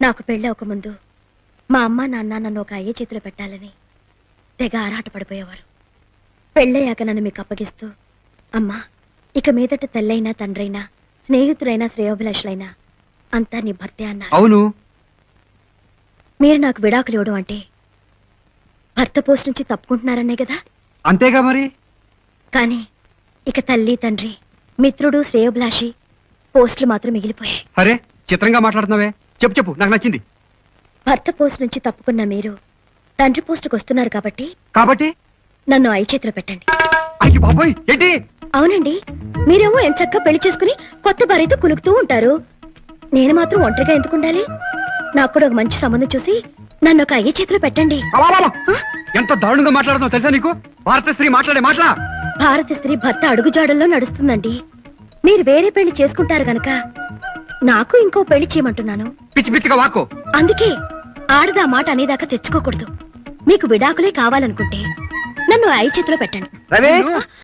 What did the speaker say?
నాకు పెళ్ళి ఒక ముందు మా అమ్మ నాన్న నన్ను ఒక అయ్యే చేతిలో పెట్టాలని తెగ ఆరాట పడిపోయేవారు. పెళ్ళయ్యాక నన్ను మీకు అప్పగిస్తూ, అమ్మా ఇక మీదట తెల్లైనా తండ్రైనా స్నేహితులైనా శ్రేయోభిలాషులైనా అంతా నీ భర్తే అన్నారు. అవును. మీరు నాకు విడాకులు ఇవ్వడం అంటే భర్త పోస్ట్ నుంచి తప్పుకుంటున్నారనే కదా? అంతేగా మరి. కానీ ఇక తల్లి తండ్రి మిత్రుడు శ్రేయోభిలాషి పోస్టులు మాత్రం మిగిలిపోయాయి. అరే చిత్రంగా మాట్లాడుతున్నావే. చెప్పు చెప్పు, నాకు నచ్చింది. భర్త పోస్ట్ నుంచి తప్పుకున్న మీరు తండ్రి పోస్టుకు వస్తున్నారు కాబట్టి నన్ను ఐ చేతిలో పెట్టండి. అయ్యి బాబోయ్, ఏంటి? అవునండి, మీరేమో ఎంచక్కా పెళ్లి చేసుకుని కొత్త భార్యతో కులుకుతూ ఉంటారు. నేను మాత్రం ఒంటరిగా ఎందుకు ఉండాలి? నాకు కూడా ఒక మంచి సంబంధం చూసి నన్ను ఒక అయ్యే చేతిలో పెట్టండి. ఎంత దారుణంగా మాట్లాడుతున్నావు తెలుసా నీకు? భారత స్త్రీ మాట్లాడే మాటలా? భారత స్త్రీ భర్త అడుగుజాడల్లో నడుస్తుందండి. మీరు వేరే పెళ్లి చేసుకుంటారు గనక నాకు ఇంకో పెళ్లి చేయమంటున్నాను. పిచ్చి పిచ్చిగా వాకో. అందుకే ఆడదా మాట అనేదాకా తెచ్చుకోకూడదు. మీకు విడాకులే కావాలనుకుంటే నన్ను ఐ చేతిలో పెట్టండి.